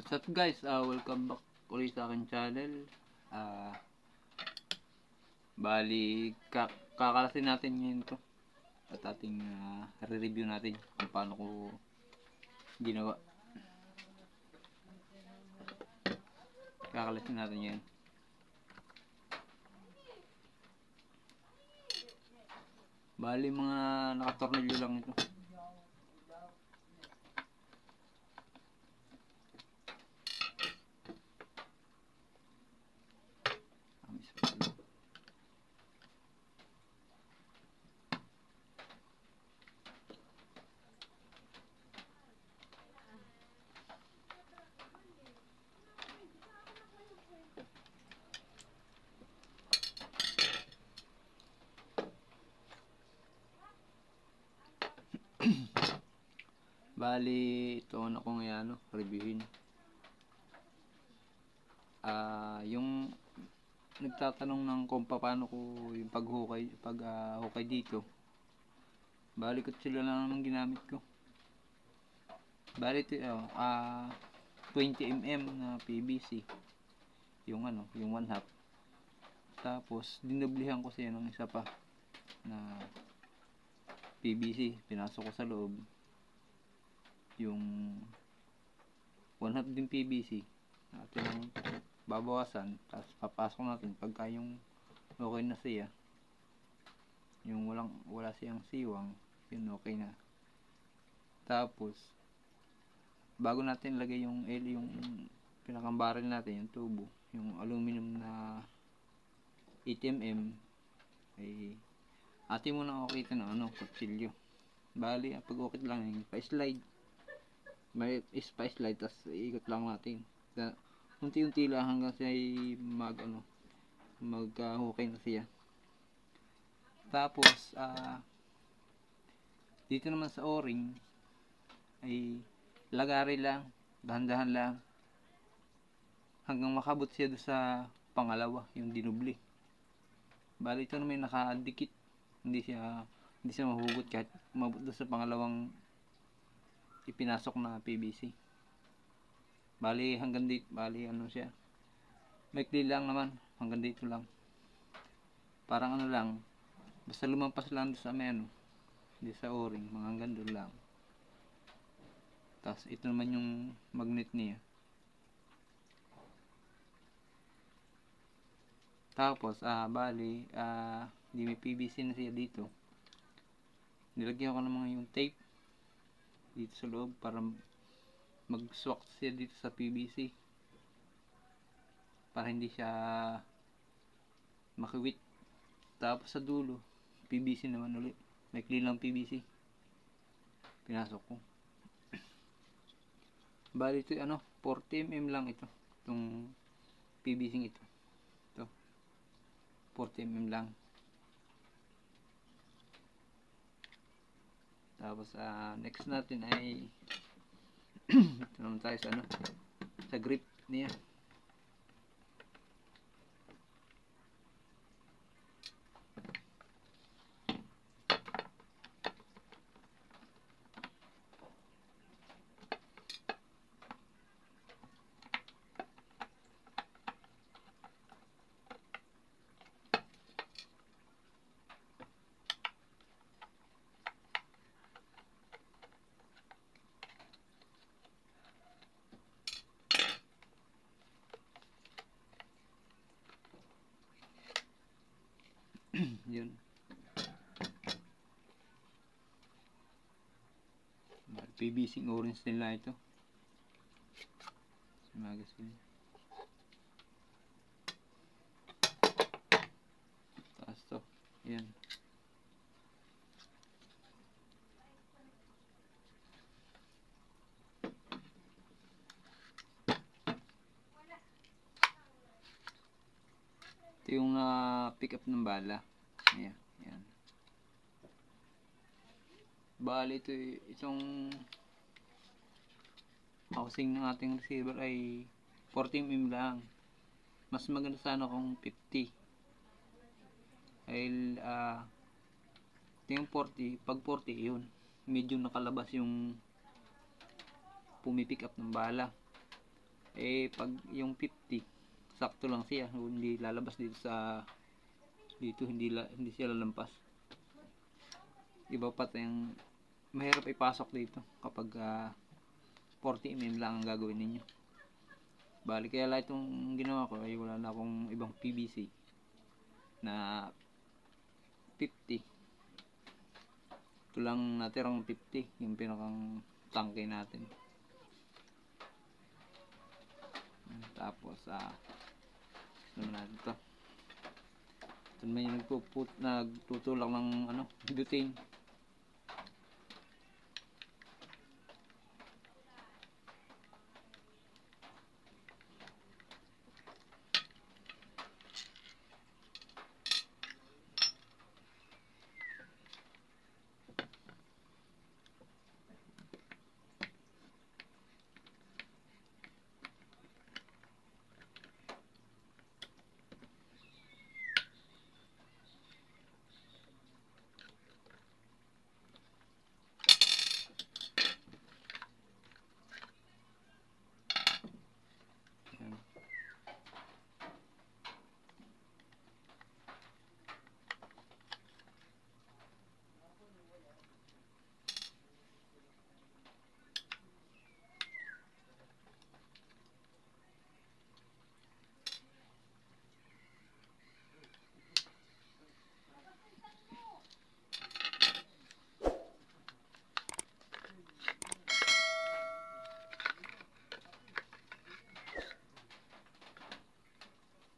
What's up guys, welcome back ulit sa aking channel. Ah, Bali, kakalasin natin ngayon to. At ating re-review natin kung paano ko ginawa. Kakalasin natin ngayon. Bali, mga nakatornilyo lang ito. Bali, ito ano ko ngayon, reviewin. Yung nagtatanong ng kung paano ko yung hukay dito. Bali, sila lang naman ginamit ko. Bali, ito 20mm na PVC. Yung yung 1/2. Tapos, dinoblihan ko siya ng isa pa na PVC. Pinasok ko sa loob. Yung 1/2 din PVC. Natin ang babawasan. Tapos, papasok natin pagka yung okay na siya. Yung wala siyang siwang. Yun, okay na. Tapos, bago natin lagay yung pinakang-barrel natin, yung tubo, yung aluminum na 8mm, ay atin muna ukit ng kutsilyo. Bali, pag ukit lang yung pa-slide, may pa-slide, tas iikot lang natin. Unti-unti lang hanggang siya ay mag-hukay na siya. Tapos, dito naman sa o-ring, ay lagari lang, dahan-dahan lang, hanggang makabot siya doon sa pangalawa, yung dinubli. Bali, ito naman nakadikit, hindi siya mahugot kahit umabot doon sa pangalawang ipinasok na PVC. Bali, hanggang dito, siya, maikli lang naman, hanggang dito lang. Parang lang, basta lumampas lang doon sa di sa o-ring, mga hanggang doon lang. Tapos ito naman yung magnet niya. Tapos bali, di may PVC na siya dito. Nilagyan ko ng mga yung tape dito sa loob para mag-swak siya dito sa PVC. Para hindi siya makiwit. Tapos sa dulo, PVC naman ulit. May clean lang PVC. Pinasok ko. Bali ito 40mm lang ito. Itong PVC ito. 40mm lang. Tapos next natin ay ito naman tayo sa grip niya. Yun. PVC orange nila ito. Magazine. Taas to. Yan. Ito yung pick up ng bala. Ayan. Yan. Bali itong housing ng ating receiver ay 40mm lang. Mas maganda sana kung 50. Dahil ito yung 40, pag 40 yun, medyo nakalabas yung pumipick up ng bala. Pag yung 50, sakto lang siya, hindi lalabas dito sa dito, hindi siya lalampas. Iba pa yung mahirap ipasok dito kapag 40 mm lang ang gagawin ninyo. Bali kaya lang itong ginawa ko ay wala na akong ibang PVC na 50. Ito lang natirang 50, yung pinakang tangke natin. Tapos naman natin ito. Ito naman yung nagtutulak ng butane.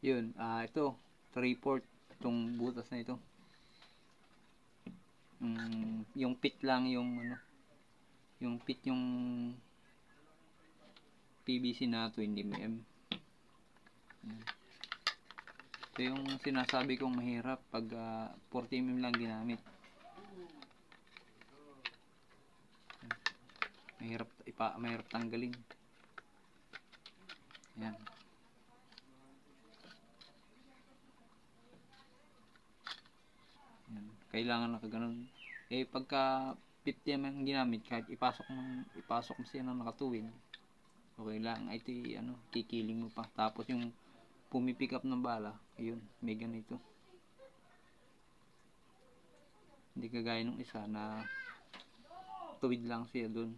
Yun, ito 3/4 itong butas na ito. Yung pit lang yung yung pit yung PVC na 20mm. Ito yung sinasabi kong mahirap pag 40mm lang ginamit. Mahirap tanggalin. Yan. Yan. Kailangan nakaganon. Pagka 50mm ang ginamit, kahit ipasok mo siya ng nakatuwid, okay lang. Ito kikiling mo pa. Tapos yung pumipick up ng bala, ayun, may ganito. Hindi kagaya nung isa na tuwid lang siya dun.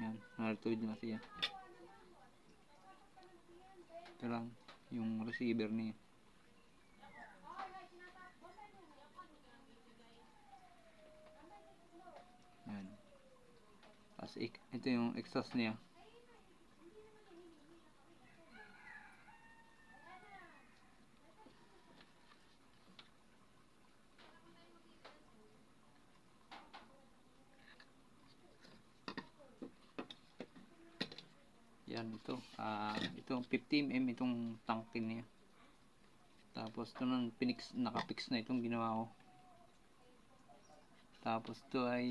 Yan, tuwid lang siya. Ito lang yung receiver niya. Yan. Tapos ito yung exhaust niya. Yan, itong 50mm itong tangke niya. Tapos ito nang nakapix na itong ginawa ko. Tapos ito ay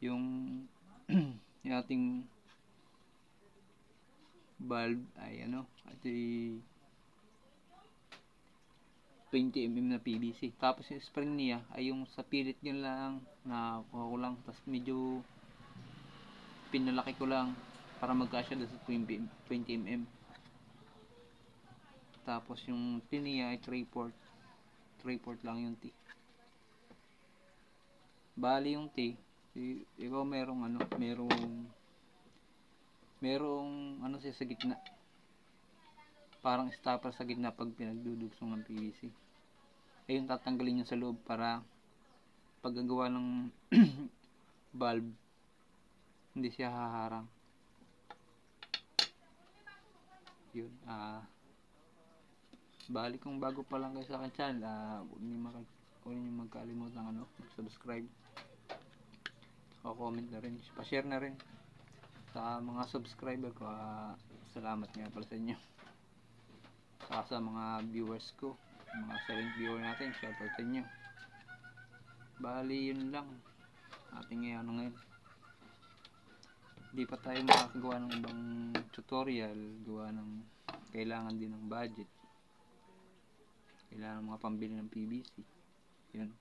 yung yung ating valve ay ito ay 20mm na PVC. Tapos yung spring niya ay yung sa pilit nyo lang na kuha ko lang. Tapos medyo pinalaki ko lang para magkasya doon sa 20mm. Tapos yung T niya ay 3/4 lang yung T. Bali yung T, ikaw merong siya sa gitna. Parang stopper sa gitna pag pinagdudugsong ng PVC. Yung tatanggalin nyo sa loob para paggagawa ng valve hindi siya haharang. Yun, bali kung bago pa lang kayo sa akin channel, huwag niyo magkalimutan mag-subscribe, comment na rin, pa-share na rin sa mga subscriber ko. Salamat nga pala sa inyo, saka sa mga viewers ko, mga silent viewer natin, shoutout sa inyo. Bali yun lang ating ngayon. Hindi pa tayo makakagawa ng ibang tutorial, kailangan din ng budget, kailangan mga pambili ng PVC. Yun.